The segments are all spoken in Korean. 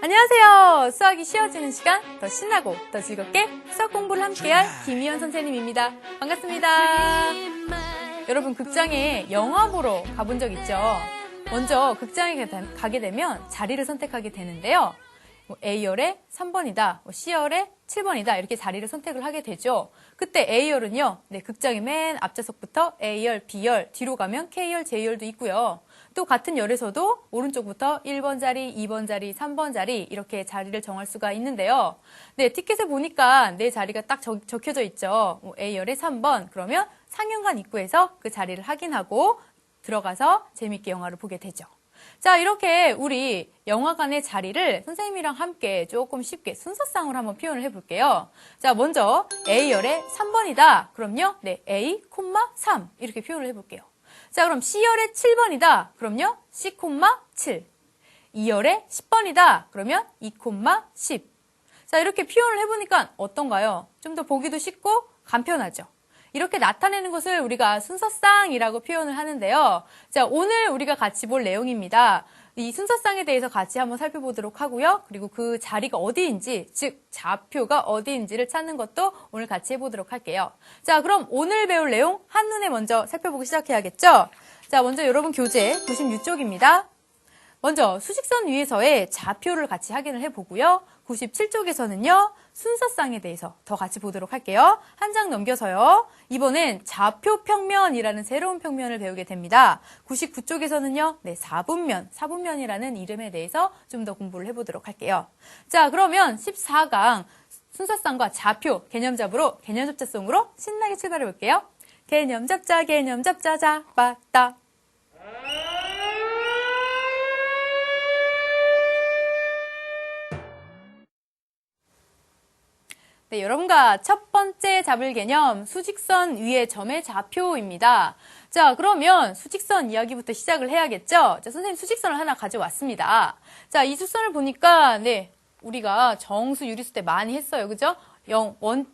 안녕하세요. 수학이 쉬워지는 시간, 더 신나고 더 즐겁게 수학 공부를 함께할 김희연 선생님입니다. 반갑습니다. 여러분, 극장에 영화 보러 가본 적 있죠? 먼저 극장에 가게 되면 자리를 선택하게 되는데요. A열에 3번이다, C열에 7번이다 이렇게 자리를 선택을 하게 되죠. 그때 A열은요, 극장의 맨 앞좌석부터 A열, B열, 뒤로 가면 K열, J열도 있고요. 또 같은 열에서도 오른쪽부터 1번 자리, 2번 자리, 3번 자리 이렇게 자리를 정할 수가 있는데요. 티켓을 보니까 내 자리가 딱 적혀져 있죠. A열에 3번, 그러면 상영관 입구에서 그 자리를 확인하고 들어가서 재밌게 영화를 보게 되죠. 자, 이렇게 우리 영화관의 자리를 선생님이랑 함께 조금 쉽게 순서상으로 한번 표현을 해볼게요. 자, 먼저 A열에 3번이다. 그럼요, A, 3 이렇게 표현을 해볼게요. 자, 그럼 C열에 7번이다. 그럼요, C, 7. 2열에 10번이다. 그러면 2, 10. 자, 이렇게 표현을 해보니까 어떤가요? 좀 더 보기도 쉽고 간편하죠. 이렇게 나타내는 것을 우리가 순서상이라고 표현을 하는데요. 자, 오늘 우리가 같이 볼 내용입니다. 이 순서상에 대해서 같이 한번 살펴보도록 하고요. 그리고 그 자리가 어디인지, 즉 좌표가 어디인지를 찾는 것도 오늘 같이 해보도록 할게요. 자, 그럼 오늘 배울 내용 한눈에 먼저 살펴보기 시작해야겠죠? 자, 먼저 여러분 교재 96쪽입니다. 먼저 수직선 위에서의 좌표를 같이 확인을 해보고요. 97쪽에서는요. 순서상에 대해서 더 같이 보도록 할게요. 한 장 넘겨서요. 이번엔 좌표평면이라는 새로운 평면을 배우게 됩니다. 99쪽에서는요. 4분면이라는 이름에 대해서 좀 더 공부를 해보도록 할게요. 자, 그러면 14강 순서상과 좌표 개념 잡으러 개념 잡자송으로 신나게 출발해 볼게요. 개념 잡자 잡았다. 네, 여러분과 첫 번째 잡을 개념 수직선 위의 점의 좌표입니다. 자, 그러면 수직선 이야기부터 시작을 해야겠죠? 자, 선생님 수직선을 하나 가져왔습니다. 자, 이 수선을 보니까 우리가 정수 유리수 때 많이 했어요. 그죠?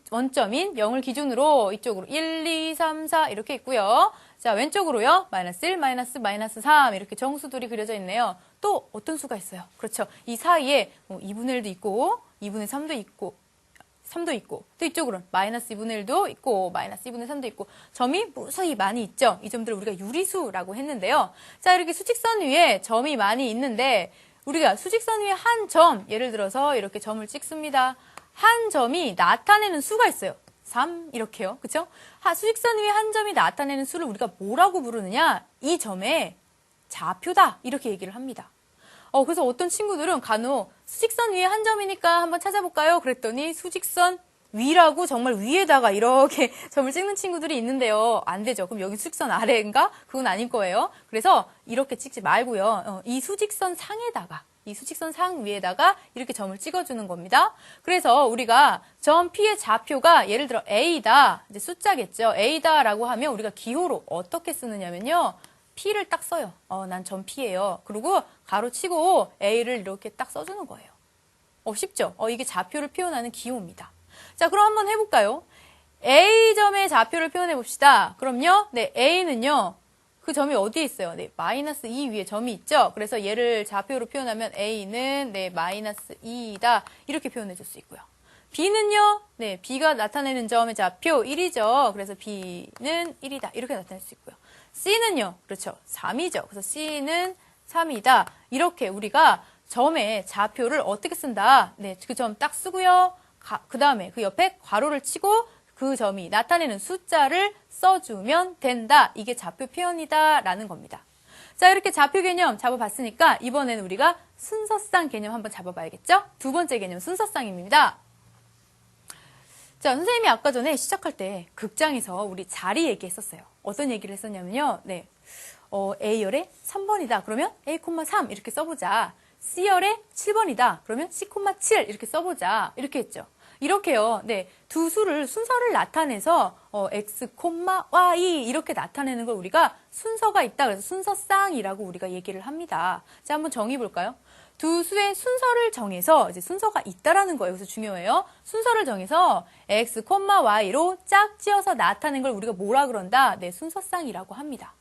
원점인 0을 기준으로 이쪽으로 1, 2, 3, 4 이렇게 있고요. 자, 왼쪽으로요. 마이너스 1, 마이너스 3 이렇게 정수들이 그려져 있네요. 또 어떤 수가 있어요? 그렇죠. 이 사이에 2분의 1도 있고 2분의 3도 있고 3도 있고, 또 이쪽으로는 마이너스 2분의 1도 있고, 마이너스 2분의 3도 있고, 점이 무수히 많이 있죠. 이 점들을 우리가 유리수라고 했는데요. 자, 이렇게 수직선 위에 점이 많이 있는데, 우리가 수직선 위에 한 점, 예를 들어서 이렇게 점을 찍습니다. 한 점이 나타내는 수가 있어요. 3, 이렇게요. 그쵸? 수직선 위에 한 점이 나타내는 수를 우리가 뭐라고 부르느냐? 이 점의 좌표다. 이렇게 얘기를 합니다. 그래서 어떤 친구들은 간혹 수직선 위에 한 점이니까 한번 찾아볼까요? 그랬더니 수직선 위라고 정말 위에다가 이렇게 점을 찍는 친구들이 있는데요. 안 되죠. 그럼 여기 수직선 아래인가? 그건 아닐 거예요. 그래서 이렇게 찍지 말고요. 이 수직선 상에다가, 이 수직선 상 위에다가 이렇게 점을 찍어주는 겁니다. 그래서 우리가 점 P의 좌표가 예를 들어 A다, 이제 숫자겠죠. A다라고 하면 우리가 기호로 어떻게 쓰느냐면요. P를 딱 써요. 난 점 P예요. 그리고 가로 치고 A를 이렇게 딱 써주는 거예요. 쉽죠? 이게 좌표를 표현하는 기호입니다. 자, 그럼 한번 해볼까요? A점의 좌표를 표현해 봅시다. 그럼요, A는요, 그 점이 어디에 있어요? 마이너스 2 위에 점이 있죠? 그래서 얘를 좌표로 표현하면 A는 마이너스 2이다. 이렇게 표현해 줄 수 있고요. B는요, B가 나타내는 점의 좌표 1이죠. 그래서 B는 1이다. 이렇게 나타낼 수 있고요. C는요, 그렇죠. 3이죠. 그래서 C는 3이다. 이렇게 우리가 점의 좌표를 어떻게 쓴다? 그 점 딱 쓰고요. 그 다음에 그 옆에 괄호를 치고 그 점이 나타내는 숫자를 써주면 된다. 이게 좌표 표현이다. 라는 겁니다. 자, 이렇게 좌표 개념 잡아봤으니까 이번에는 우리가 순서상 개념 한번 잡아봐야겠죠? 두 번째 개념 순서상입니다. 자, 선생님이 아까 전에 시작할 때 극장에서 우리 자리 얘기했었어요. 어떤 얘기를 했었냐면요. A열에 3번이다. 그러면 A,3 이렇게 써보자. C열에 7번이다. 그러면 C,7 이렇게 써보자. 이렇게 했죠. 이렇게요. 두 수를 순서를 나타내서 X, Y 이렇게 나타내는 걸 우리가 순서가 있다. 그래서 순서상이라고 우리가 얘기를 합니다. 자, 한번 정의 볼까요? 두 수의 순서를 정해서 이제 순서가 있다라는 거예요. 그래서 중요해요. 순서를 정해서 X, Y로 짝지어서 나타낸 걸 우리가 뭐라 그런다? 순서상이라고 합니다.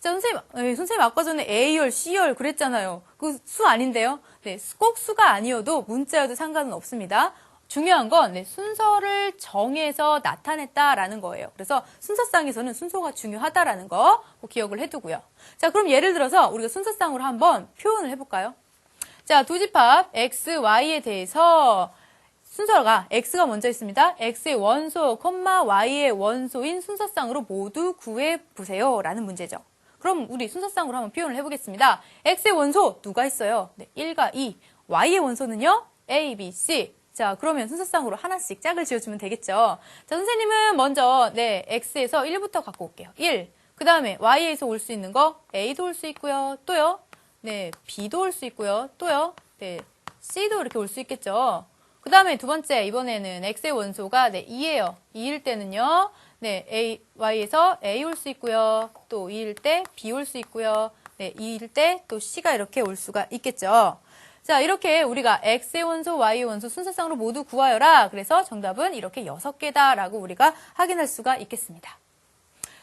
자, 선생님 아까 전에 A열, C열 그랬잖아요. 그 수 아닌데요? 네, 꼭 수가 아니어도 문자여도 상관은 없습니다. 중요한 건 순서를 정해서 나타냈다라는 거예요. 그래서 순서상에서는 순서가 중요하다라는 거 꼭 기억을 해두고요. 자, 그럼 예를 들어서 우리가 순서상으로 한번 표현을 해볼까요? 자, 두 집합 X, Y에 대해서 순서가 X가 먼저 있습니다. X의 원소, Y의 원소인 순서상으로 모두 구해보세요. 라는 문제죠. 그럼 우리 순서상으로 한번 표현을 해보겠습니다. X의 원소 누가 있어요? 네, 1과 2. Y의 원소는요? A, B, C. 자, 그러면 순서상으로 하나씩 짝을 지어주면 되겠죠. 자, 선생님은 먼저 X에서 1부터 갖고 올게요. 1. 그 다음에 Y에서 올 수 있는 거 A도 올 수 있고요. 또요. 네, B도 올 수 있고요. 또요. 네, C도 이렇게 올 수 있겠죠. 그 다음에 두 번째, 이번에는 X의 원소가 2예요. 2일 때는요. 네, Y에서 A 올 수 있고요. 또 2일 때 B 올 수 있고요. 네, 2일 때 또 C가 이렇게 올 수가 있겠죠. 자, 이렇게 우리가 X의 원소, Y의 원소 순서상으로 모두 구하여라. 그래서 정답은 이렇게 6개다라고 우리가 확인할 수가 있겠습니다.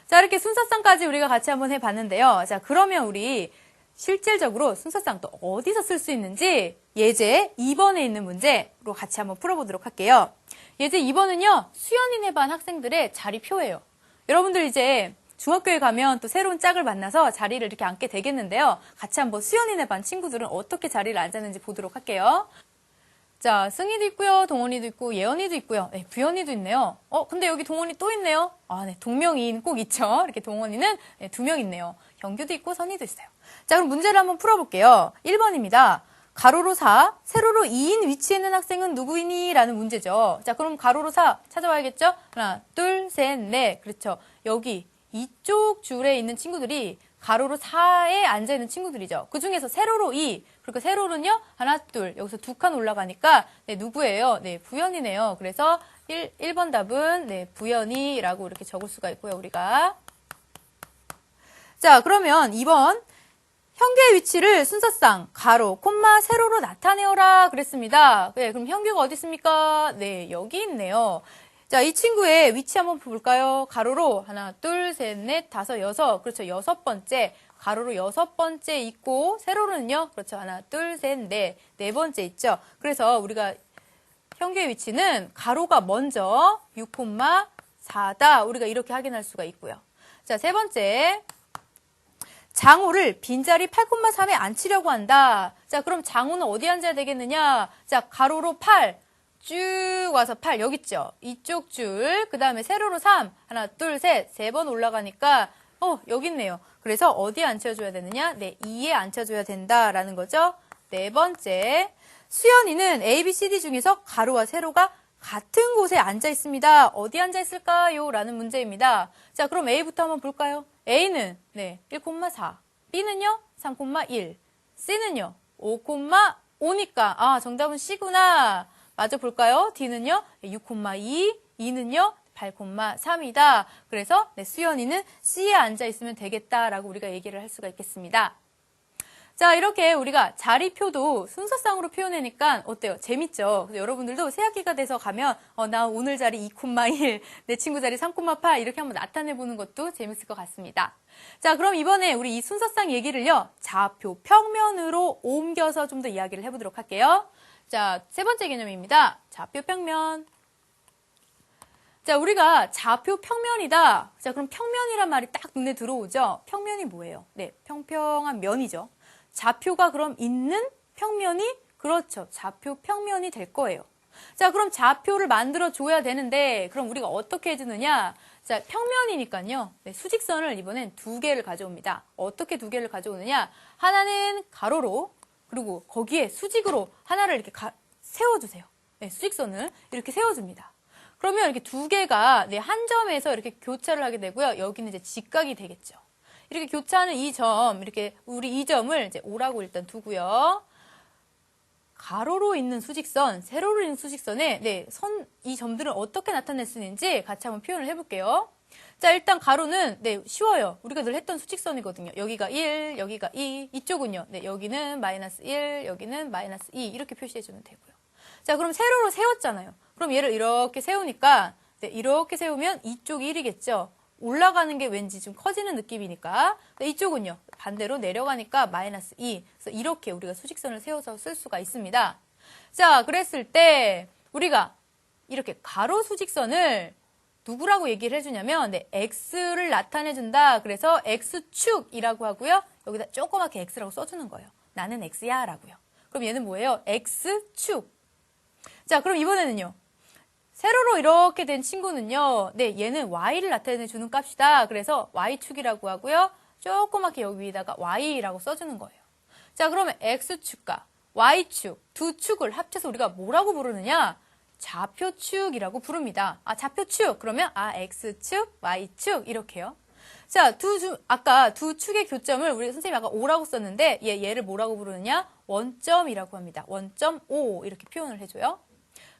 자, 이렇게 순서상까지 우리가 같이 한번 해봤는데요. 자, 그러면 우리 실질적으로 순서상 또 어디서 쓸 수 있는지 예제 2번에 있는 문제로 같이 한번 풀어보도록 할게요. 예제 2번은요. 수연이네 반 학생들의 자리표예요. 여러분들 이제 중학교에 가면 또 새로운 짝을 만나서 자리를 이렇게 앉게 되겠는데요. 같이 한번 수연이네 반 친구들은 어떻게 자리를 앉았는지 보도록 할게요. 자, 승희도 있고요. 동원이도 있고 예언이도 있고요. 네, 부연이도 있네요. 근데 여기 동원이 또 있네요. 아, 네, 동명이인 꼭 있죠. 이렇게 동원이는 2명 있네요. 경규도 있고 선희도 있어요. 자, 그럼 문제를 한번 풀어볼게요. 1번입니다. 가로로 4, 세로로 2인 위치에 있는 학생은 누구이니? 라는 문제죠. 자, 그럼 가로로 4 찾아봐야겠죠? 하나, 둘, 셋, 넷. 그렇죠. 여기 이쪽 줄에 있는 친구들이 가로로 4에 앉아있는 친구들이죠. 그 중에서 세로로 2. 그러니까 세로는요, 하나, 둘. 여기서 2칸 올라가니까, 네, 누구예요? 네, 부연이네요. 그래서 1번 답은, 네, 부연이라고 이렇게 적을 수가 있고요, 우리가. 자, 그러면 2번. 현규의 위치를 순서상, 가로, 콤마, 세로로 나타내어라. 그랬습니다. 네, 그럼 현규가 어디 있습니까? 네, 여기 있네요. 자, 이 친구의 위치 한번 볼까요? 가로로 하나, 둘, 셋, 넷, 다섯, 여섯. 그렇죠. 6번째. 가로로 6번째 있고, 세로는요. 그렇죠. 하나, 둘, 셋, 넷. 4번째 있죠. 그래서 우리가 현규의 위치는 가로가 먼저 6,4다. 우리가 이렇게 확인할 수가 있고요. 자, 세 번째. 장호를 빈자리 8,3에 앉히려고 한다. 자, 그럼 장호는 어디 앉아야 되겠느냐? 자, 가로로 8. 쭉 와서 8 여기 있죠. 이쪽 줄. 그 다음에 세로로 3. 하나, 둘, 셋. 3번 올라가니까 여기 있네요. 그래서 어디에 앉혀줘야 되느냐? 네, 2에 앉혀줘야 된다라는 거죠. 네 번째. 수연이는 A, B, C, D 중에서 가로와 세로가 같은 곳에 앉아 있습니다. 어디 앉아 있을까요? 라는 문제입니다. 자, 그럼 A부터 한번 볼까요? A는 네, 1,4. B는요? 3,1. C는요? 5,5니까 아, 정답은 C구나. 맞아 볼까요? D는요? 6,2, E는요? 8,3이다. 그래서 네, 수연이는 C에 앉아 있으면 되겠다라고 우리가 얘기를 할 수가 있겠습니다. 자, 이렇게 우리가 자리표도 순서상으로 표현하니까 어때요? 재밌죠? 그래서 여러분들도 새학기가 돼서 가면 나 오늘 자리 2,1, 내 친구 자리 3,8 이렇게 한번 나타내보는 것도 재밌을 것 같습니다. 자, 그럼 이번에 우리 이 순서상 얘기를요. 좌표 평면으로 옮겨서 좀 더 이야기를 해보도록 할게요. 자, 세 번째 개념입니다. 좌표 평면. 자, 우리가 좌표 평면이다. 자, 그럼 평면이란 말이 딱 눈에 들어오죠? 평면이 뭐예요? 네, 평평한 면이죠. 좌표가 그럼 있는 평면이 그렇죠. 좌표 평면이 될 거예요. 자, 그럼 좌표를 만들어 줘야 되는데 그럼 우리가 어떻게 해주느냐? 자, 평면이니까요. 네, 수직선을 이번엔 2개를 가져옵니다. 어떻게 2개를 가져오느냐? 하나는 가로로 그리고 거기에 수직으로 하나를 이렇게 세워주세요. 네, 수직선을 이렇게 세워줍니다. 그러면 이렇게 2개가 네, 한 점에서 이렇게 교차를 하게 되고요. 여기는 이제 직각이 되겠죠. 이렇게 교차하는 이 점, 이렇게 우리 이 점을 이제 O라고 일단 두고요. 가로로 있는 수직선, 세로로 있는 수직선에 네, 이 점들을 어떻게 나타낼 수 있는지 같이 한번 표현을 해볼게요. 자, 일단 가로는 네, 쉬워요. 우리가 늘 했던 수직선이거든요. 여기가 1, 여기가 2, 이쪽은요. 네, 여기는 마이너스 1, 여기는 마이너스 2 이렇게 표시해주면 되고요. 자, 그럼 세로로 세웠잖아요. 그럼 얘를 이렇게 세우니까 네, 이렇게 세우면 이쪽이 1이겠죠. 올라가는 게 왠지 좀 커지는 느낌이니까. 이쪽은요. 반대로 내려가니까 마이너스 2. 그래서 이렇게 우리가 수직선을 세워서 쓸 수가 있습니다. 자, 그랬을 때 우리가 이렇게 가로 수직선을 누구라고 얘기를 해주냐면 x를 나타내준다. 그래서 x축이라고 하고요. 여기다 조그맣게 x라고 써주는 거예요. 나는 x야 라고요. 그럼 얘는 뭐예요? x축. 자, 그럼 이번에는요. 세로로 이렇게 된 친구는요. 얘는 y를 나타내주는 값이다. 그래서 y축이라고 하고요. 조그맣게 여기 위에다가 y라고 써주는 거예요. 자, 그러면 x축과 y축 두 축을 합쳐서 우리가 뭐라고 부르느냐? 좌표축이라고 부릅니다. 좌표축. 그러면 x축, y축 이렇게요. 자, 아까 두 축의 교점을 우리 선생님이 아까 5라고 썼는데 얘를 뭐라고 부르느냐? 원점이라고 합니다. 원점 5 이렇게 표현을 해줘요.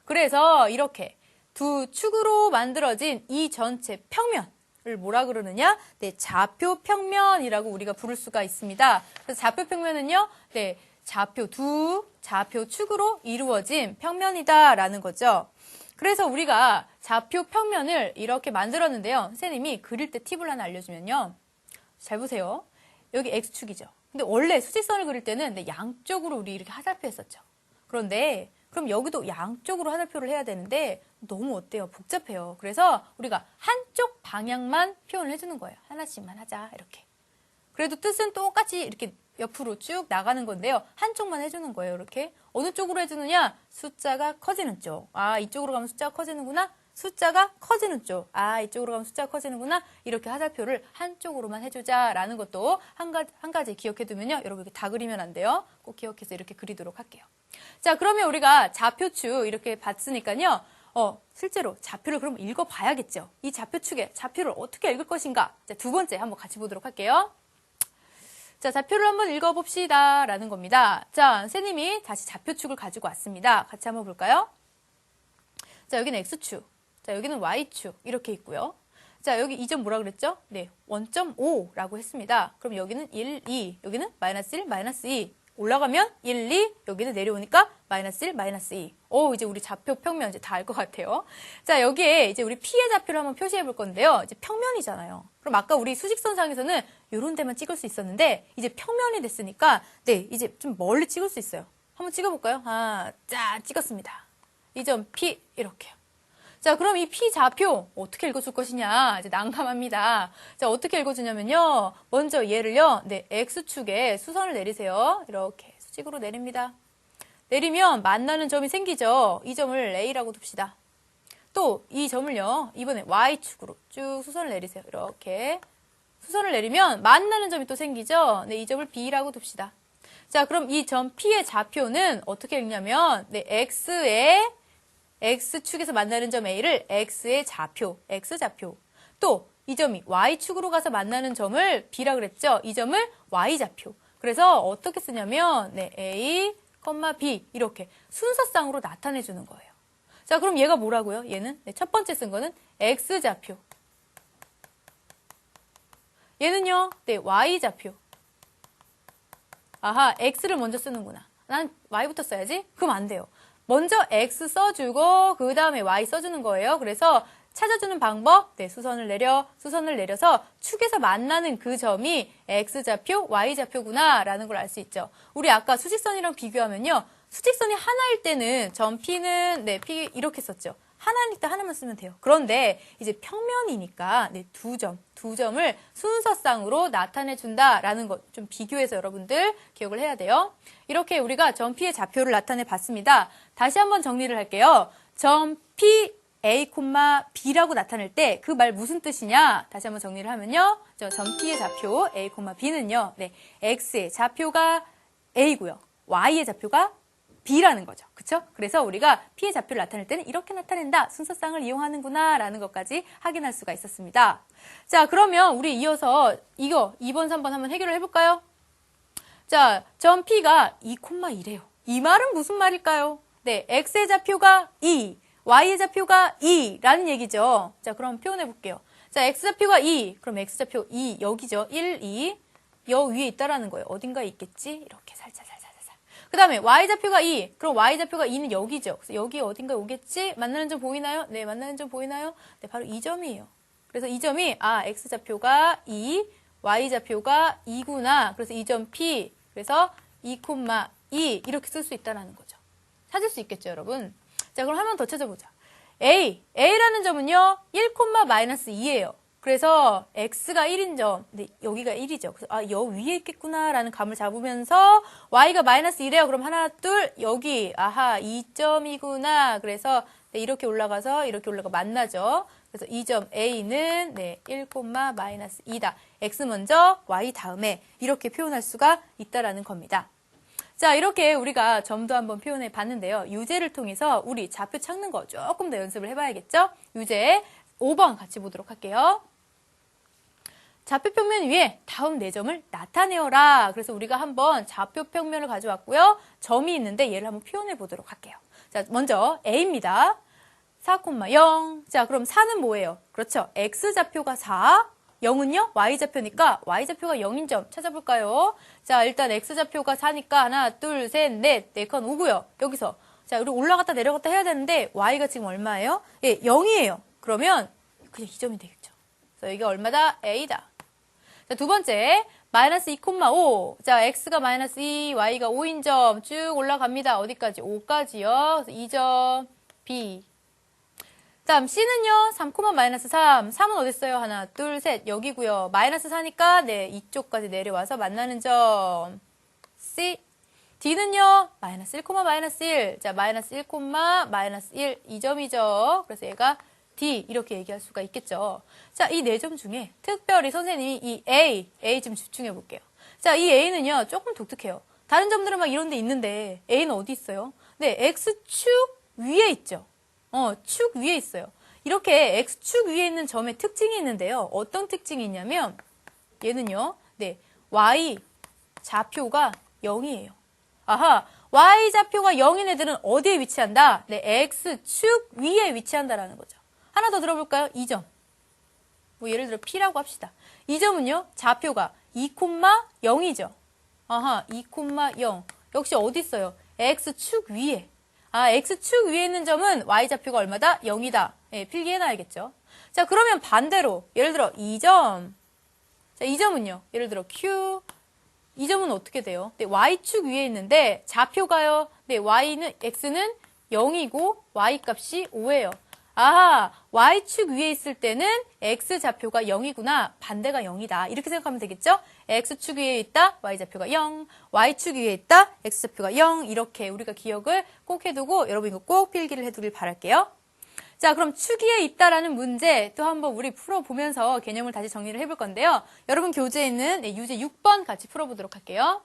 그래서 이렇게 두 축으로 만들어진 이 전체 평면을 뭐라 그러느냐? 좌표평면이라고 우리가 부를 수가 있습니다. 그래서 좌표평면은요, 좌표축으로 이루어진 평면이다라는 거죠. 그래서 우리가 좌표평면을 이렇게 만들었는데요. 선생님이 그릴 때 팁을 하나 알려주면요. 잘 보세요. 여기 X축이죠. 근데 원래 수직선을 그릴 때는 양쪽으로 우리 이렇게 화살표 했었죠. 그런데 그럼 여기도 양쪽으로 화살표를 해야 되는데 너무 어때요? 복잡해요. 그래서 우리가 한쪽 방향만 표현을 해주는 거예요. 하나씩만 하자 이렇게. 그래도 뜻은 똑같이 이렇게 옆으로 쭉 나가는 건데요. 한쪽만 해주는 거예요. 이렇게. 어느 쪽으로 해주느냐? 숫자가 커지는 쪽. 이쪽으로 가면 숫자가 커지는구나. 숫자가 커지는 쪽. 이쪽으로 가면 숫자가 커지는구나. 이렇게 화살표를 한쪽으로만 해주자라는 것도 한 가지 기억해두면요. 여러분 이렇게 다 그리면 안 돼요. 꼭 기억해서 이렇게 그리도록 할게요. 자, 그러면 우리가 좌표축 이렇게 봤으니까요. 실제로 좌표를 그럼 읽어봐야겠죠. 이 좌표축의 좌표를 어떻게 읽을 것인가? 자, 두 번째 한번 같이 보도록 할게요. 자, 좌표를 한번 읽어봅시다. 라는 겁니다. 자, 선생님이 다시 좌표축을 가지고 왔습니다. 같이 한번 볼까요? 자, 여기는 X축. 자, 여기는 Y축. 이렇게 있고요. 자, 여기 이 점 뭐라 그랬죠? 원점 5라고 했습니다. 그럼 여기는 1, 2. 여기는 마이너스 1, 마이너스 2. 올라가면 1, 2. 여기는 내려오니까 마이너스 1, 마이너스 2. 이제 우리 좌표 평면 이제 다 알 것 같아요. 자, 여기에 이제 우리 P의 좌표를 한번 표시해 볼 건데요. 이제 평면이잖아요. 그럼 아까 우리 수직선상에서는 이런 데만 찍을 수 있었는데 이제 평면이 됐으니까 이제 좀 멀리 찍을 수 있어요. 한번 찍어볼까요? 자, 찍었습니다. 이 점 P 이렇게요. 자, 그럼 이 P 좌표 어떻게 읽어줄 것이냐? 이제 난감합니다. 자, 어떻게 읽어주냐면요. 먼저 얘를요. X축에 수선을 내리세요. 이렇게 수직으로 내립니다. 내리면 만나는 점이 생기죠. 이 점을 A라고 둡시다. 또 이 점을요. 이번에 Y축으로 쭉 수선을 내리세요. 이렇게 수선을 내리면 만나는 점이 또 생기죠. 이 점을 B라고 둡시다. 자, 그럼 이 점 P의 좌표는 어떻게 읽냐면 X축에서 만나는 점 A를 X의 좌표, X좌표. 또 이 점이 Y축으로 가서 만나는 점을 B라 그랬죠. 이 점을 Y좌표. 그래서 어떻게 쓰냐면 A, B 이렇게 순서상으로 나타내주는 거예요. 자, 그럼 얘가 뭐라고요? 얘는 첫 번째 쓴 거는 X좌표. 얘는요, Y좌표. X를 먼저 쓰는구나. 난 Y부터 써야지? 그럼 안 돼요. 먼저 X 써주고 그 다음에 Y 써주는 거예요. 그래서 찾아주는 방법, 수선을 내려서 축에서 만나는 그 점이 X좌표, Y좌표구나 라는 걸 알 수 있죠. 우리 아까 수직선이랑 비교하면요. 수직선이 하나일 때는 점 P는 P 이렇게 썼죠. 하나니까 하나만 쓰면 돼요. 그런데 이제 평면이니까 두 점을 순서상으로 나타내준다라는 것 좀 비교해서 여러분들 기억을 해야 돼요. 이렇게 우리가 점 P의 좌표를 나타내 봤습니다. 다시 한번 정리를 할게요. 점 P, A, B라고 나타낼 때 그 말 무슨 뜻이냐? 다시 한번 정리를 하면요. 점 P의 좌표 A, B는요. X의 좌표가 A고요. Y의 좌표가 B라는 거죠. 그쵸? 그래서 우리가 P의 좌표를 나타낼 때는 이렇게 나타낸다. 순서상을 이용하는구나. 라는 것까지 확인할 수가 있었습니다. 자, 그러면 우리 이어서 이거 2번, 3번 한번 해결을 해볼까요? 자, 점 P가 2,2래요. 이 말은 무슨 말일까요? X의 좌표가 2, Y의 좌표가 2라는 얘기죠. 자, 그럼 표현해 볼게요. 자, X좌표가 2, 그럼 X좌표 2 여기죠. 1, 2, 여 위에 있다라는 거예요. 어딘가에 있겠지? 이렇게 살짝. 그 다음에 Y좌표가 2, 그럼 Y좌표가 2는 여기죠. 그래서 여기 어딘가에 오겠지? 만나는 점 보이나요? 네, 만나는 점 보이나요? 네, 바로 이 점이에요. 그래서 이 점이 x좌표가 2, y좌표가 2구나. 그래서 이 점 P, 그래서 2, 2 이렇게 쓸 수 있다는 거죠. 찾을 수 있겠죠, 여러분? 자, 그럼 한 번 더 찾아보자. A라는 점은요, 1,-2예요. 그래서 x가 1인 점, 근데 여기가 1이죠. 그래서 여 위에 있겠구나 라는 감을 잡으면서 y가 -1이래요. 그럼 하나, 둘, 여기 2점이구나. 그래서 이렇게 올라가서 이렇게 올라가 만나죠. 그래서 이 점 A는 1,-2다. x 먼저, y 다음에 이렇게 표현할 수가 있다라는 겁니다. 자, 이렇게 우리가 점도 한번 표현해 봤는데요. 유제를 통해서 우리 좌표 찾는 거 조금 더 연습을 해봐야겠죠? 유제 5번 같이 보도록 할게요. 좌표 평면 위에 다음 4점을 나타내어라. 그래서 우리가 한번 좌표 평면을 가져왔고요. 점이 있는데 얘를 한번 표현해 보도록 할게요. 자, 먼저 A입니다. 4,0. 자, 그럼 4는 뭐예요? 그렇죠. X좌표가 4. 0은요? Y좌표니까 Y좌표가 0인 점 찾아볼까요? 자, 일단 X좌표가 4니까 하나, 둘, 셋, 넷, 4칸 5고요. 여기서 자, 우리 올라갔다 내려갔다 해야 되는데 Y가 지금 얼마예요? 예, 0이에요. 그러면 그냥 이 점이 되겠죠. 그래서 여기가 얼마다? A다. 자, 두 번째, -2,5. 자, X가 -2, Y가 5인 점 쭉 올라갑니다. 어디까지? 5까지요. 그래서 2점 B. 다음 C는요, 3,-3. 3은 어디 있어요? 하나, 둘, 셋. 여기고요. -4니까 이쪽까지 내려와서 만나는 점 C. D는요, -1, 자, -1, -1, 이 점이죠. 그래서 얘가 D 이렇게 얘기할 수가 있겠죠. 자, 이 4점 중에 특별히 선생님이 이 A 좀 집중해 볼게요. 자, 이 A는요, 조금 독특해요. 다른 점들은 막 이런 데 있는데 A는 어디 있어요? 네, X축 위에 있죠. 축 위에 있어요. 이렇게 X축 위에 있는 점의 특징이 있는데요. 어떤 특징이 있냐면 얘는요. 네, Y 좌표가 0이에요. 아하, Y 좌표가 0인 애들은 어디에 위치한다? 네, X축 위에 위치한다라는 거죠. 하나 더 들어볼까요? 이 점. 뭐 예를 들어 P라고 합시다. 이 점은요. 좌표가 2,0이죠. 아하, 2,0. 역시 어디 있어요? X축 위에. X축 위에 있는 점은 Y좌표가 얼마다? 0이다. 예, 필기해놔야겠죠. 자, 그러면 반대로 예를 들어 이 점. 자, 이 점은요. 예를 들어 Q. 이 점은 어떻게 돼요? 네, Y축 위에 있는데 좌표가요. 네, X는 0이고 Y 값이 5예요. 아하, Y축 위에 있을 때는 X좌표가 0이구나. 반대가 0이다. 이렇게 생각하면 되겠죠? X축 위에 있다. Y좌표가 0. Y축 위에 있다. X좌표가 0. 이렇게 우리가 기억을 꼭 해두고 여러분 이거 꼭 필기를 해두길 바랄게요. 자, 그럼 축 위에 있다라는 문제 또 한번 우리 풀어보면서 개념을 다시 정리를 해볼 건데요. 여러분 교재에 있는 유제 6번 같이 풀어보도록 할게요.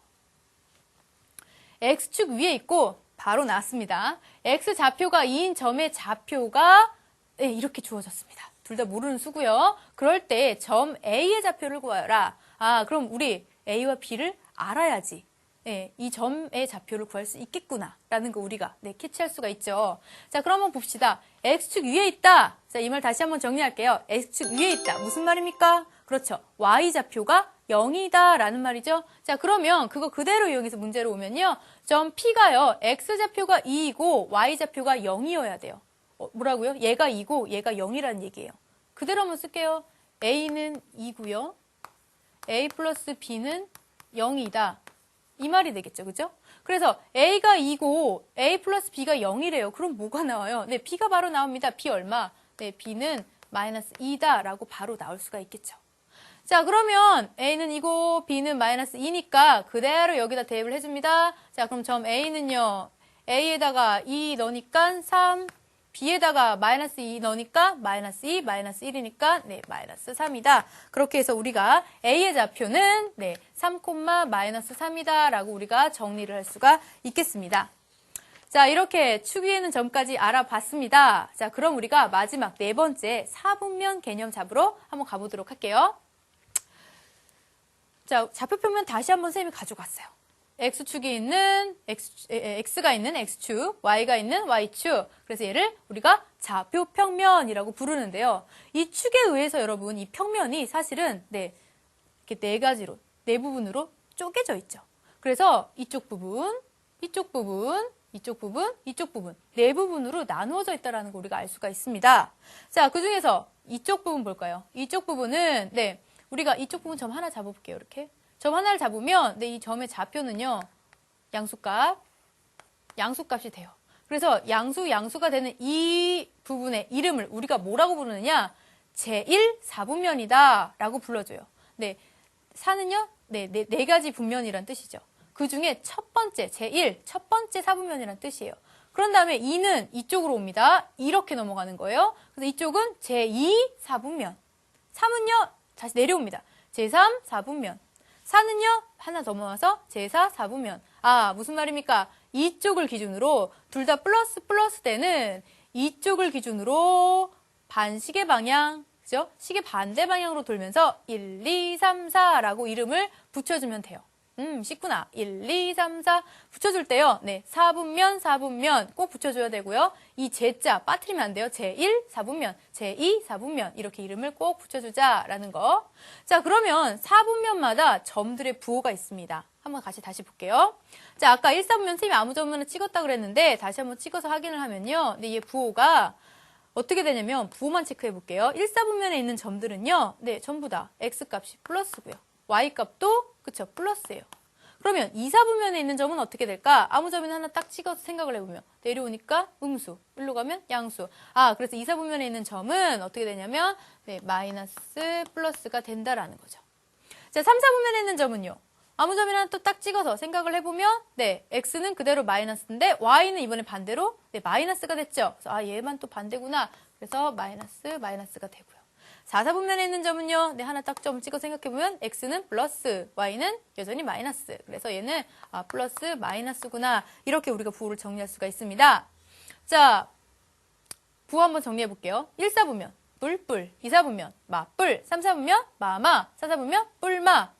X축 위에 있고 바로 나왔습니다. X좌표가 2인 점의 좌표가 이렇게 주어졌습니다. 둘 다 모르는 수고요. 그럴 때 점 A의 좌표를 구하라. 그럼 우리 A와 B를 알아야지. 이 점의 좌표를 구할 수 있겠구나. 라는 거 우리가 캐치할 수가 있죠. 자, 그럼 한번 봅시다. X축 위에 있다. 자, 이 말 다시 한번 정리할게요. X축 위에 있다. 무슨 말입니까? 그렇죠. Y좌표가 0이다. 라는 말이죠. 자, 그러면 그거 그대로 이용해서 문제로 오면요. 점 P가요. X좌표가 2이고 Y좌표가 0이어야 돼요. 뭐라고요? 얘가 2고 얘가 0이라는 얘기예요. 그대로 한번 쓸게요. A는 2고요. A 플러스 B는 0이다. 이 말이 되겠죠. 그죠? 그래서 A가 2고 A 플러스 B가 0이래요. 그럼 뭐가 나와요? 네, B가 바로 나옵니다. B 얼마? 네, B는 -2다 라고 바로 나올 수가 있겠죠. 자, 그러면 A는 2고 B는 -2니까 그대로 여기다 대입을 해줍니다. 자, 그럼 점 A는요. A에다가 2 넣으니까 3, B에다가 -2 넣으니까 -2, -1이니까 네, -3이다. 그렇게 해서 우리가 A의 좌표는 3,-3이다 라고 우리가 정리를 할 수가 있겠습니다. 자, 이렇게 축 위에 있는 점까지 알아봤습니다. 자, 그럼 우리가 마지막 4번째 사분면 개념 잡으러 한번 가보도록 할게요. 자, 좌표평면 다시 한번 선생님이 가져갔어요. X축이 있는, X가 있는 X축, Y가 있는 Y축. 그래서 얘를 우리가 좌표평면이라고 부르는데요. 이 축에 의해서 여러분, 이 평면이 사실은, 이렇게 4가지로, 4부분으로 쪼개져 있죠. 그래서 이쪽 부분, 이쪽 부분 네 부분으로 나누어져 있다는 걸 우리가 알 수가 있습니다. 자, 그 중에서 이쪽 부분 볼까요? 이쪽 부분은 네, 우리가 이쪽 부분 점 하나 잡아볼게요. 이렇게 점 하나를 잡으면 네, 이 점의 좌표는요, 양수값이 돼요. 그래서 양수가 되는 이 부분의 이름을 우리가 뭐라고 부르느냐? 제1사분면이다 라고 불러줘요. 네, 사는요, 네 가지 분면이란 뜻이죠. 그 중에 첫 번째, 첫 번째 사분면이란 뜻이에요. 그런 다음에 2는 이쪽으로 옵니다. 이렇게 넘어가는 거예요. 그래서 이쪽은 제2사분면. 3은요, 다시 내려옵니다. 제3사분면. 4는요, 하나 넘어와서 제4사분면. 아, 무슨 말입니까? 이쪽을 기준으로 둘 다 플러스 되는 이쪽을 기준으로 반시계 방향, 그죠? 시계 반대 방향으로 돌면서 1, 2, 3, 4라고 이름을 붙여주면 돼요. 쉽구나. 1, 2, 3, 4 붙여줄 때요. 네, 사분면 꼭 붙여줘야 되고요. 이 제자 빠뜨리면 안 돼요. 제1 사분면, 제2 사분면 이렇게 이름을 꼭 붙여주자라는 거. 자, 그러면 사분면마다 점들의 부호가 있습니다. 한번 다시 볼게요. 자, 아까 1사분면 선생님이 아무 점 하나 찍었다 그랬는데 다시 한번 찍어서 확인을 하면요. 네, 얘 부호가 어떻게 되냐면 부호만 체크해 볼게요. 1사분면에 있는 점들은요. 네, 전부 다 x값이 플러스고요. y값도 그쵸, 플러스예요. 그러면 2사분면에 있는 점은 어떻게 될까? 아무 점이나 하나 딱 찍어서 생각을 해보면 내려오니까 음수, 일로 가면 양수. 아, 그래서 2사분면에 있는 점은 어떻게 되냐면 네, 마이너스 플러스가 된다라는 거죠. 자, 3사분면에 있는 점은요. 아무 점이나 또 딱 찍어서 생각을 해보면 네, x는 그대로 마이너스인데 y는 이번에 반대로 네, 마이너스가 됐죠. 그래서 아, 얘만 또 반대구나. 그래서 마이너스가 되고요. 4사분면에 있는 점은요. 네, 하나 딱 점 찍어 생각해보면 x는 플러스, y는 여전히 마이너스. 그래서 얘는 아, 플러스 마이너스구나. 이렇게 우리가 부호를 정리할 수가 있습니다. 자, 부호 한번 정리해볼게요. 1사분면 뿔뿔, 2사분면 마뿔, 3사분면 마마, 4사분면 뿔마.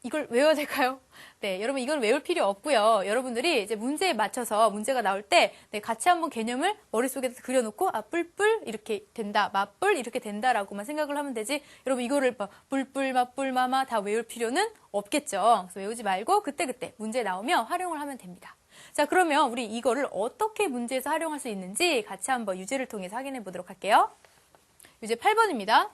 이걸 외워야 될까요? 네, 여러분 이건 외울 필요 없고요. 여러분들이 이제 문제에 맞춰서 문제가 나올 때 네, 같이 한번 개념을 머릿속에 그려놓고 아, 뿔뿔 이렇게 된다, 마뿔 이렇게 된다라고만 생각을 하면 되지. 여러분 이거를 막 뿔뿔, 마뿔, 마마 다 외울 필요는 없겠죠. 그래서 외우지 말고 그때그때 문제 나오면 활용을 하면 됩니다. 자, 그러면 우리 이거를 어떻게 문제에서 활용할 수 있는지 같이 한번 유제를 통해서 확인해 보도록 할게요. 유제 8번입니다.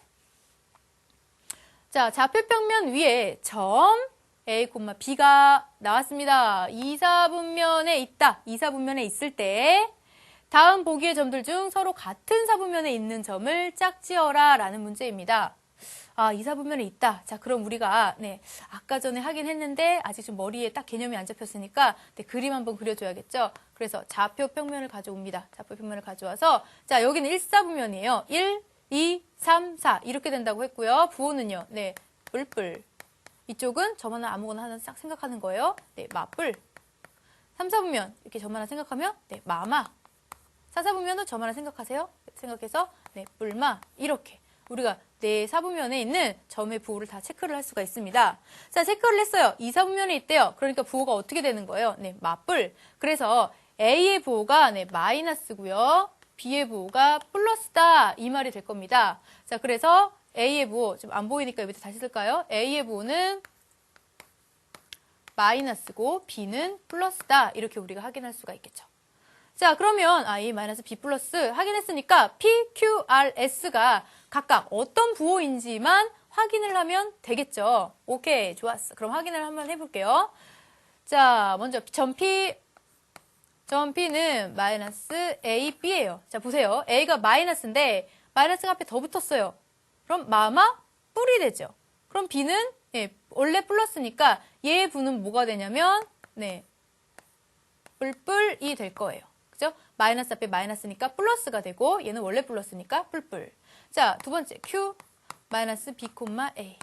자, 좌표평면 위에 점 A, B가 나왔습니다. 2사분면에 있다. 2사분면에 있을 때 다음 보기의 점들 중 서로 같은 사분면에 있는 점을 짝지어라 라는 문제입니다. 아, 2사분면에 있다. 자, 그럼 우리가 네, 아까 전에 하긴 했는데 아직 좀 머리에 딱 개념이 안 잡혔으니까 네, 그림 한번 그려줘야겠죠. 그래서 좌표평면을 가져옵니다. 좌표평면을 가져와서 자, 여기는 1사분면이에요. 1, 2, 3, 4 이렇게 된다고 했고요. 부호는요. 네, 뿔뿔. 이쪽은 점 하나 아무거나 하나 싹 생각하는 거예요. 네, 마뿔. 3사분면 이렇게 점 하나 생각하면 네, 마마. 4사분면도 점 하나 생각하세요. 생각해서 네, 뿔마. 이렇게 우리가 네 사분면에 있는 점의 부호를 다 체크를 할 수가 있습니다. 자, 체크를 했어요. 2사분면에 있대요. 그러니까 부호가 어떻게 되는 거예요? 네, 마뿔. 그래서 A의 부호가 네, 마이너스고요. B의 부호가 플러스다 이 말이 될 겁니다. 자, 그래서 A의 부호 좀 안 보이니까 여기다 다시 쓸까요? A의 부호는 마이너스고 B는 플러스다 이렇게 우리가 확인할 수가 있겠죠. 자, 그러면 A 마이너스 B 플러스 확인했으니까 P, Q, R, S가 각각 어떤 부호인지만 확인을 하면 되겠죠. 오케이, 좋았어. 그럼 확인을 한번 해볼게요. 자, 먼저 점 P는 마이너스 A, B예요. 자, 보세요. A가 마이너스인데 마이너스가 앞에 더 붙었어요. 그럼 마마 뿔이 되죠. 그럼 B는 예, 원래 플러스니까 얘의 부는 뭐가 되냐면 네, 뿔뿔이 될 거예요. 그죠? 마이너스 앞에 마이너스니까 플러스가 되고 얘는 원래 플러스니까 뿔뿔. 자, 두 번째 Q 마이너스 B, A.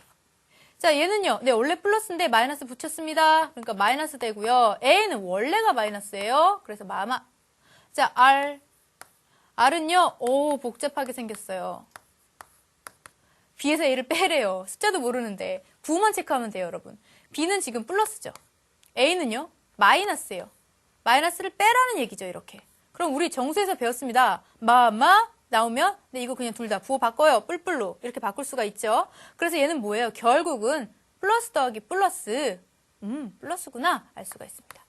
자, 얘는요. 네, 원래 플러스인데 마이너스 붙였습니다. 그러니까 마이너스 되고요. A는 원래가 마이너스예요. 그래서 마마. 자, R은요. 오, 복잡하게 생겼어요. B에서 A를 빼래요. 숫자도 모르는데. 부호만 체크하면 돼요, 여러분. B는 지금 플러스죠. A는요. 마이너스예요. 마이너스를 빼라는 얘기죠, 이렇게. 그럼 우리 정수에서 배웠습니다. 마마 나오면 네, 이거 그냥 둘 다 부호 바꿔요. 뿔뿔로 이렇게 바꿀 수가 있죠. 그래서 얘는 뭐예요? 결국은 플러스 더하기 플러스 플러스구나 알 수가 있습니다.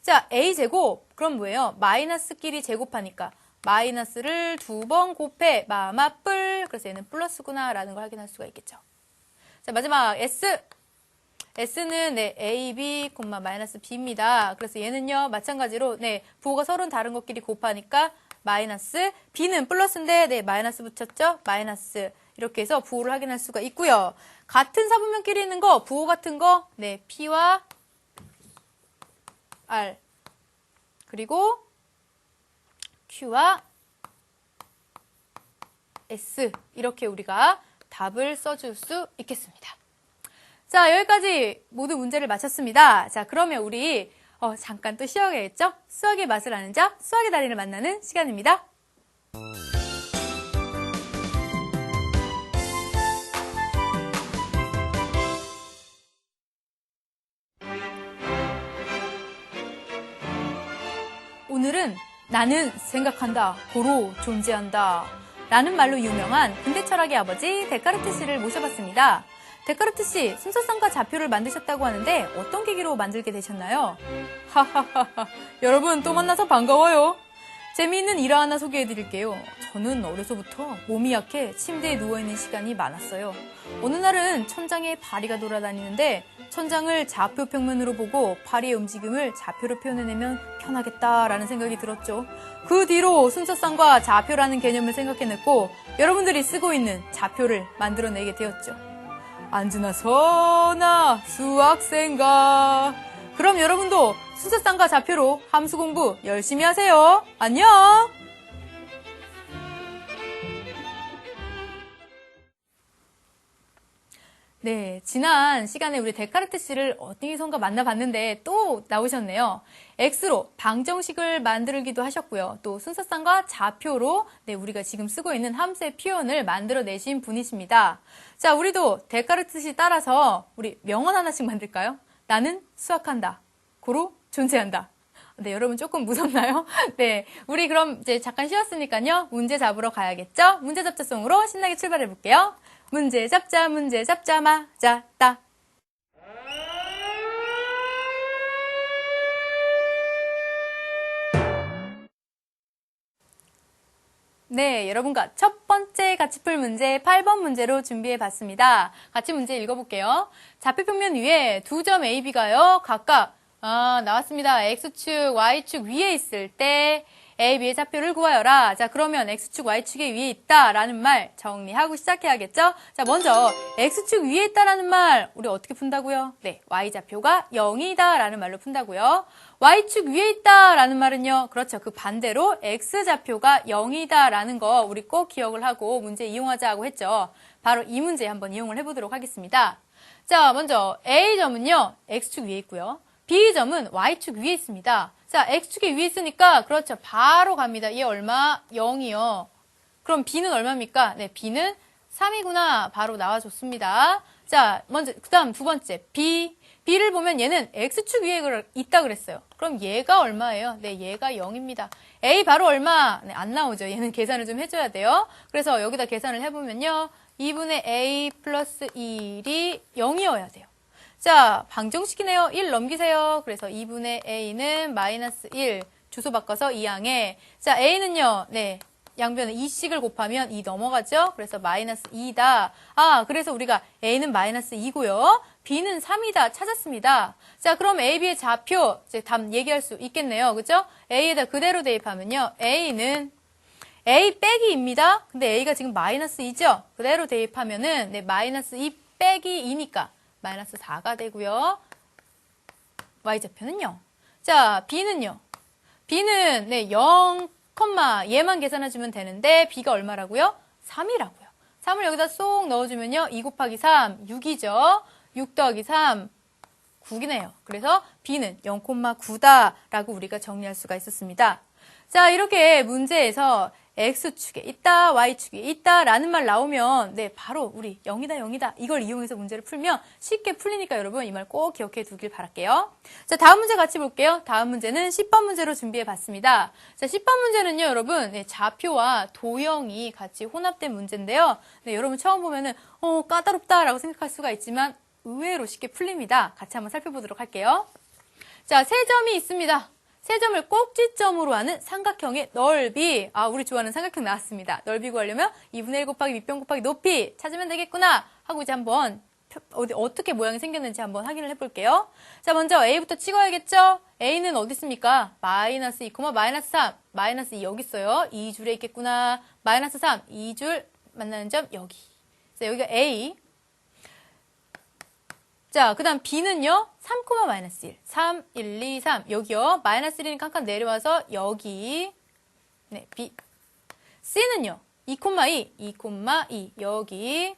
자, a제곱. 그럼 뭐예요? 마이너스끼리 제곱하니까 마이너스를 2번 곱해 마마뿔. 그래서 얘는 플러스구나 라는 걸 확인할 수가 있겠죠. 자, 마지막 s. s는 네, a, b, 마이너스 b입니다. 그래서 얘는요, 마찬가지로 네, 부호가 서로 다른 것끼리 곱하니까 마이너스, b는 플러스인데 네, 마이너스 붙였죠? 마이너스. 이렇게 해서 부호를 확인할 수가 있고요. 같은 사분면끼리 있는 거, 부호 같은 거, 네, p와 r. 그리고 q와 s. 이렇게 우리가 답을 써줄 수 있겠습니다. 자, 여기까지 모두 문제를 마쳤습니다. 자, 그러면 우리 잠깐 또 쉬어야겠죠? 수학의 맛을 아는 자, 수학의 달인을 만나는 시간입니다. 오늘은 나는 생각한다, 고로 존재한다 라는 말로 유명한 근대 철학의 아버지 데카르트 씨를 모셔봤습니다. 데카르트 씨, 순서상과 좌표를 만드셨다고 하는데 어떤 계기로 만들게 되셨나요? 하하하하, 여러분 또 만나서 반가워요. 재미있는 일화 하나 소개해드릴게요. 저는 어려서부터 몸이 약해 침대에 누워있는 시간이 많았어요. 어느 날은 천장에 파리가 돌아다니는데 천장을 좌표 평면으로 보고 파리의 움직임을 좌표로 표현해내면 편하겠다라는 생각이 들었죠. 그 뒤로 순서상과 좌표라는 개념을 생각해냈고 여러분들이 쓰고 있는 좌표를 만들어내게 되었죠. 앉으나 서나 수학생가. 그럼 여러분도 순서상과 좌표로 함수 공부 열심히 하세요. 안녕! 네, 지난 시간에 우리 데카르트 씨를 어디선가 만나봤는데 또 나오셨네요. X로 방정식을 만들기도 하셨고요. 또 순서상과 좌표로 네, 우리가 지금 쓰고 있는 함수의 표현을 만들어내신 분이십니다. 자, 우리도 데카르트 씨 따라서 우리 명언 하나씩 만들까요? 나는 수학한다. 고로 존재한다. 네, 여러분 조금 무섭나요? 네, 우리 그럼 이제 잠깐 쉬었으니까요. 문제 잡으러 가야겠죠? 문제 잡자송으로 신나게 출발해 볼게요. 문제 잡자마자 따. 네, 여러분과 첫 번째 같이 풀 문제 8번 문제로 준비해 봤습니다. 같이 문제 읽어볼게요. 좌표평면 위에 두 점 A, B가요. 각각 나왔습니다. X축, Y축 위에 있을 때 A, B의 좌표를 구하여라. 자, 그러면 X축, Y축의 위에 있다라는 말 정리하고 시작해야겠죠? 자, 먼저 X축 위에 있다라는 말 우리 어떻게 푼다고요? 네, Y좌표가 0이다라는 말로 푼다고요. Y축 위에 있다라는 말은요. 그렇죠. 그 반대로 X좌표가 0이다라는 거 우리 꼭 기억을 하고 문제 이용하자고 했죠. 바로 이 문제 한번 이용을 해보도록 하겠습니다. 자, 먼저 A점은요. X축 위에 있고요. B점은 Y축 위에 있습니다. 자, X축이 위에 있으니까 그렇죠. 바로 갑니다. 얘 얼마? 0이요. 그럼 B는 얼마입니까? 네, B는 3이구나. 바로 나와줬습니다. 자, 먼저 그 다음 두 번째 B. B를 보면 얘는 X축 위에 있다 그랬어요. 그럼 얘가 얼마예요? 네, 얘가 0입니다. A 바로 얼마? 네, 안 나오죠. 얘는 계산을 좀 해줘야 돼요. 그래서 여기다 계산을 해보면요. 2분의 A 플러스 1이 0이어야 돼요. 자, 방정식이네요. 1 넘기세요. 그래서 2분의 A는 마이너스 1. 주소 바꿔서 2항에. 자, A는요. 네. 양변에 2씩을 곱하면 2 넘어가죠. 그래서 마이너스 2다. 그래서 우리가 A는 마이너스 2고요. B는 3이다. 찾았습니다. 자, 그럼 A, B의 좌표 이제 답 얘기할 수 있겠네요. 그죠? A에다 그대로 대입하면요. A는 A 빼기 2입니다. 근데 A가 지금 마이너스 2죠? 그대로 대입하면은 네, 마이너스 2 빼기 2니까 마이너스 4가 되고요. Y좌표는요. 자, B는요. B는 네, 0, 얘만 계산해주면 되는데 B가 얼마라고요? 3이라고요. 3을 여기다 쏙 넣어주면요. 2 곱하기 3, 6이죠. 6 더하기 3, 9이네요. 그래서 B는 0,9다라고 우리가 정리할 수가 있었습니다. 자, 이렇게 문제에서 X축에 있다, Y축에 있다 라는 말 나오면 네, 바로 우리 0이다 이걸 이용해서 문제를 풀면 쉽게 풀리니까 여러분 이 말 꼭 기억해 두길 바랄게요. 자, 다음 문제 같이 볼게요. 다음 문제는 10번 문제로 준비해 봤습니다. 자, 10번 문제는요, 여러분 네, 좌표와 도형이 같이 혼합된 문제인데요. 네, 여러분 처음 보면은 까다롭다라고 생각할 수가 있지만 의외로 쉽게 풀립니다. 같이 한번 살펴보도록 할게요. 자, 세 점이 있습니다. 세 점을 꼭지점으로 하는 삼각형의 넓이. 아, 우리 좋아하는 삼각형 나왔습니다. 넓이 구하려면 2분의 1 곱하기 밑변 곱하기 높이 찾으면 되겠구나 하고 이제 한번 어떻게 모양이 생겼는지 한번 확인을 해볼게요. 자, 먼저 A부터 찍어야겠죠? A는 어디 있습니까? 마이너스 2, 마이너스 3. 마이너스 2 여기 있어요. 2줄에 있겠구나. 마이너스 3, 2줄 만나는 점 여기. 자, 여기가 A. 자, 그 다음 B는요. 3, 마이너스 1. 3, 1, 2, 3. 여기요. 마이너스 1이니까 한 칸 내려와서 여기. 네, B. C는요. 2, 2, 2, 2. 여기.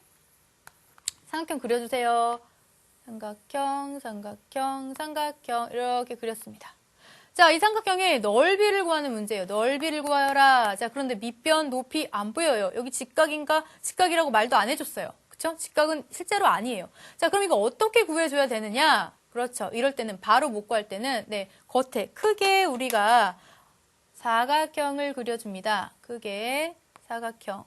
삼각형 그려주세요. 삼각형, 삼각형, 삼각형. 이렇게 그렸습니다. 자, 이 삼각형의 넓이를 구하는 문제예요. 넓이를 구하여라. 자, 그런데 밑변, 높이 안 보여요. 여기 직각인가? 직각이라고 말도 안 해줬어요. 그쵸? 직각은 실제로 아니에요. 자, 그럼 이거 어떻게 구해줘야 되느냐? 그렇죠. 이럴 때는 바로 못 구할 때는 네, 겉에 크게 우리가 사각형을 그려줍니다. 크게 사각형.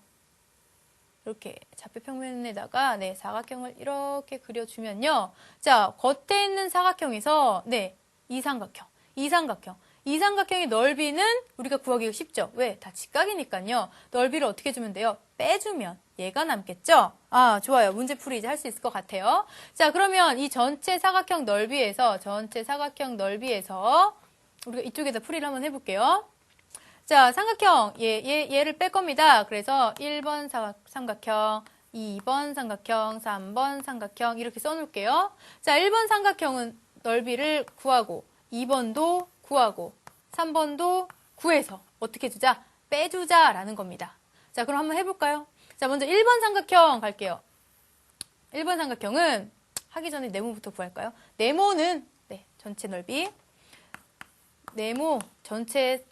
이렇게 좌표 평면에다가 네, 사각형을 이렇게 그려주면요. 자, 겉에 있는 사각형에서 네, 이 삼각형의 넓이는 우리가 구하기가 쉽죠. 왜? 다 직각이니까요. 넓이를 어떻게 주면 돼요? 빼주면 얘가 남겠죠? 아, 좋아요. 문제풀이 이제 할 수 있을 것 같아요. 자, 그러면 이 전체 사각형 넓이에서 우리가 이쪽에다 풀이를 한번 해볼게요. 자, 삼각형, 얘를 뺄 겁니다. 그래서 1번 삼각형, 2번 삼각형, 3번 삼각형 이렇게 써놓을게요. 자, 1번 삼각형은 넓이를 구하고 2번도 구하고 3번도 구해서 어떻게 주자? 빼주자라는 겁니다. 자, 그럼 한번 해볼까요? 자, 먼저 1번 삼각형 갈게요. 1번 삼각형은 하기 전에 네모부터 구할까요? 네모는 네, 전체 넓이 네모 전체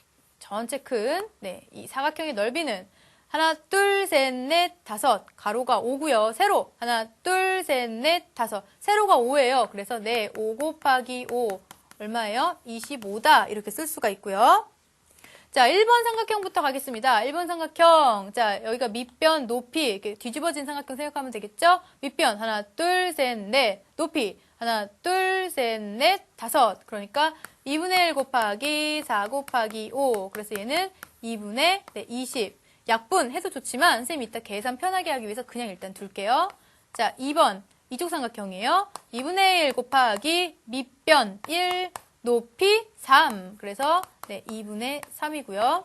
큰 네, 이 사각형의 넓이는 하나, 둘, 셋, 넷, 다섯 가로가 5고요. 세로 하나, 둘, 셋, 넷, 다섯 세로가 5예요. 그래서 네, 5 곱하기 5 얼마예요? 25다 이렇게 쓸 수가 있고요. 자, 1번 삼각형부터 가겠습니다. 1번 삼각형. 자, 여기가 밑변, 높이 이렇게 뒤집어진 삼각형 생각하면 되겠죠? 밑변 하나, 둘, 셋, 넷. 높이 하나, 둘, 셋, 넷, 다섯. 그러니까 2분의 1 곱하기 4 곱하기 5. 그래서 얘는 2분의 20. 약분 해도 좋지만 선생님이 이따 계산 편하게 하기 위해서 그냥 일단 둘게요. 자, 2번. 이쪽 삼각형이에요. 2분의 1 곱하기 밑변 1, 높이 3. 그래서 네, 2분의 3이고요.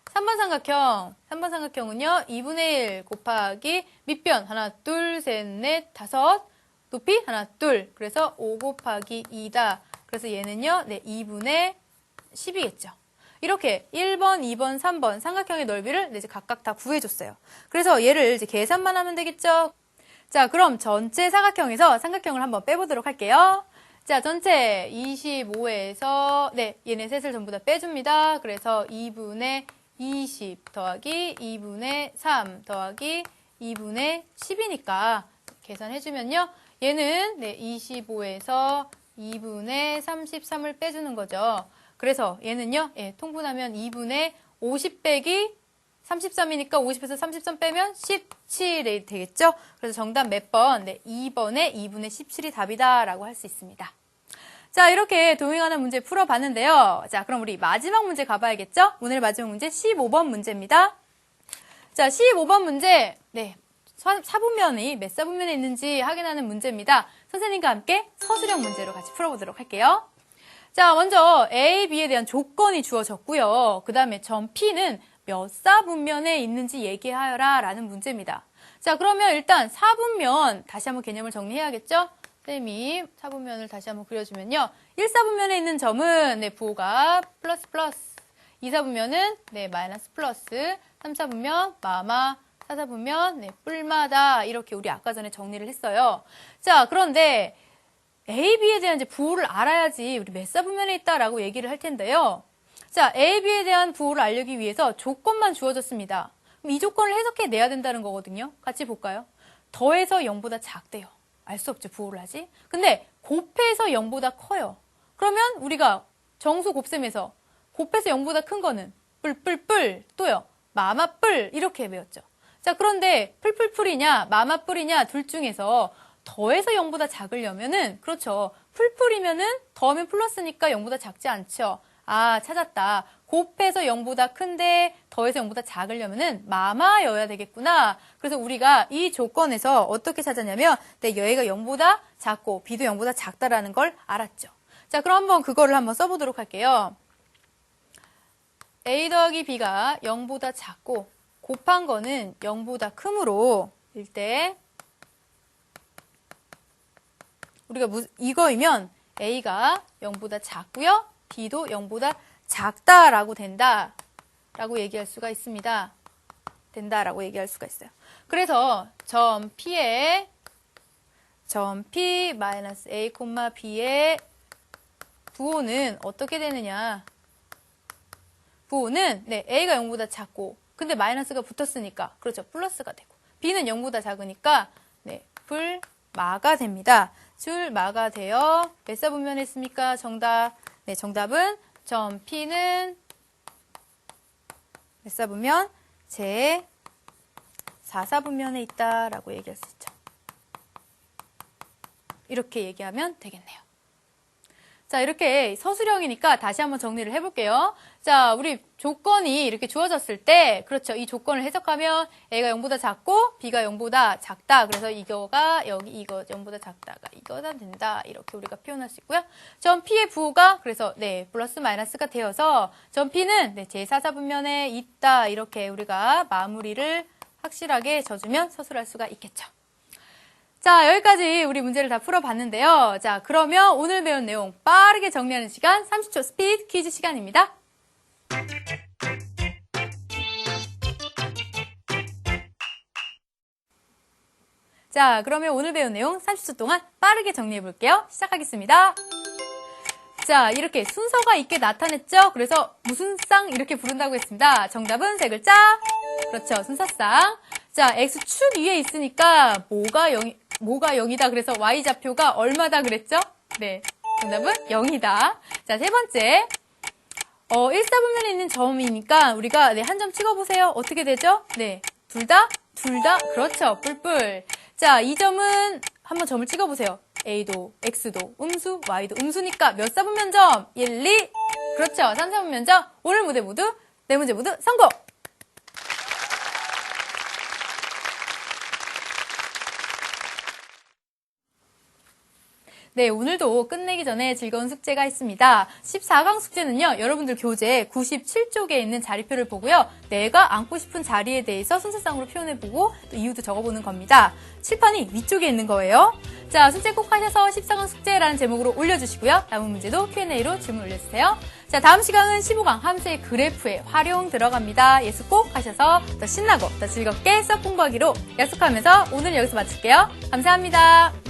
3번 삼각형은요. 2분의 1 곱하기 밑변 하나, 둘, 셋, 넷, 다섯. 높이 하나, 둘. 그래서 5 곱하기 2다. 그래서 얘는요. 네, 2분의 10이겠죠. 이렇게 1번, 2번, 3번 삼각형의 넓이를 이제 각각 다 구해줬어요. 그래서 얘를 이제 계산만 하면 되겠죠. 자, 그럼 전체 사각형에서 삼각형을 한번 빼보도록 할게요. 자, 전체 25에서 네, 얘네 셋을 전부 다 빼줍니다. 그래서 2분의 20 더하기 2분의 3 더하기 2분의 10이니까 계산해주면요. 얘는 네, 25에서 2분의 33을 빼주는 거죠. 그래서 얘는요. 예, 통분하면 2분의 50 빼기 33이니까 50에서 33 빼면 17이 되겠죠? 그래서 정답 몇 번? 네, 2번에 2분의 17이 답이다 라고 할 수 있습니다. 자, 이렇게 도형하는 문제 풀어봤는데요. 자, 그럼 우리 마지막 문제 가봐야겠죠? 오늘 마지막 문제 15번 문제입니다. 자, 15번 문제. 네, 사분면이 몇 사분면에 있는지 확인하는 문제입니다. 선생님과 함께 서술형 문제로 같이 풀어보도록 할게요. 자, 먼저 A, B에 대한 조건이 주어졌고요. 그 다음에 점 P는 몇 사분면에 있는지 얘기하여라 라는 문제입니다. 자, 그러면 일단 사분면 다시 한번 개념을 정리해야겠죠? 쌤이 사분면을 다시 한번 그려주면요. 1사분면에 있는 점은 네, 부호가 플러스 플러스, 2사분면은 네, 마이너스 플러스, 3사분면 마마, 4사분면 네, 뿔마다 이렇게 우리 아까 전에 정리를 했어요. 자, 그런데 A, B에 대한 이제 부호를 알아야지 우리 몇 사분면에 있다라고 얘기를 할 텐데요. 자, A, B에 대한 부호를 알기 위해서 조건만 주어졌습니다. 그럼 이 조건을 해석해내야 된다는 거거든요. 같이 볼까요? 더해서 0보다 작대요. 알 수 없죠. 부호를 하지. 근데 곱해서 0보다 커요. 그러면 우리가 정수 곱셈에서 곱해서 0보다 큰 거는 뿔뿔뿔 또요. 마마뿔 이렇게 배웠죠. 자, 그런데 풀풀풀이냐 마마뿔이냐 둘 중에서 더해서 0보다 작으려면은 그렇죠. 풀풀이면은 더하면 플러스니까 0보다 작지 않죠. 아, 찾았다. 곱해서 0보다 큰데 더해서 0보다 작으려면은 마마여야 되겠구나. 그래서 우리가 이 조건에서 어떻게 찾았냐면 여기가 0보다 작고 b도 0보다 작다라는 걸 알았죠. 자, 그럼 한번 그거를 한번 써보도록 할게요. a 더하기 b가 0보다 작고 곱한 거는 0보다 크므로 일 때 우리가 이거이면 a가 0보다 작고요. b도 0보다 작다라고 된다라고 얘기할 수가 있습니다. 된다라고 얘기할 수가 있어요. 그래서 점 P의 점 P 마이너스 A, B의 부호는 어떻게 되느냐? 부호는 A가 0보다 작고 근데 마이너스가 붙었으니까 그렇죠. 플러스가 되고 B는 0보다 작으니까 불마가 됩니다. 줄마가 되어 몇 사분면에 있습니까? 정답. 정답은 점 P는 몇 사분면? 제 4사분면에 있다라고 얘기할 수 있죠. 이렇게 얘기하면 되겠네요. 자, 이렇게 서술형이니까 다시 한번 정리를 해볼게요. 자, 우리 조건이 이렇게 주어졌을 때, 그렇죠. 이 조건을 해석하면 A가 0보다 작고 B가 0보다 작다. 그래서 이거 0보다 작다가 이거다 된다. 이렇게 우리가 표현할 수 있고요. 점 P의 부호가 그래서 플러스 마이너스가 되어서 점 P는 제4사분면에 있다. 이렇게 우리가 마무리를 확실하게 져주면 서술할 수가 있겠죠. 자, 여기까지 우리 문제를 다 풀어봤는데요. 자, 그러면 오늘 배운 내용 빠르게 정리하는 시간 30초 스피드 퀴즈 시간입니다. 자, 그러면 오늘 배운 내용 30초 동안 빠르게 정리해 볼게요. 시작하겠습니다. 자, 이렇게 순서가 있게 나타냈죠? 그래서 무슨 쌍 이렇게 부른다고 했습니다. 정답은 세 글자. 그렇죠. 순서쌍. 자, X축 위에 있으니까 뭐가 0이다. 그래서 Y좌표가 얼마다 그랬죠? 네. 정답은 0이다. 자, 세 번째. 1사분면에 있는 점이니까 우리가 한 점 찍어보세요. 어떻게 되죠? 네. 둘 다? 그렇죠. 뿔뿔. 자, 이 점은 한번 점을 찍어보세요. A도, X도, 음수, Y도 음수니까 몇 사분면점? 1, 2. 그렇죠. 3사분면점. 오늘 무대 모두, 네 문제 모두 성공! 네, 오늘도 끝내기 전에 즐거운 숙제가 있습니다. 14강 숙제는요, 여러분들 교재 97쪽에 있는 자리표를 보고요, 내가 앉고 싶은 자리에 대해서 순서상으로 표현해보고 또 이유도 적어보는 겁니다. 칠판이 위쪽에 있는 거예요. 자, 숙제 꼭 하셔서 14강 숙제라는 제목으로 올려주시고요. 남은 문제도 Q&A로 질문 올려주세요. 자, 다음 시간은 15강 함수의 그래프에 활용 들어갑니다. 예습 꼭 하셔서 더 신나고 더 즐겁게 수학 공부하기로 약속하면서 오늘 여기서 마칠게요. 감사합니다.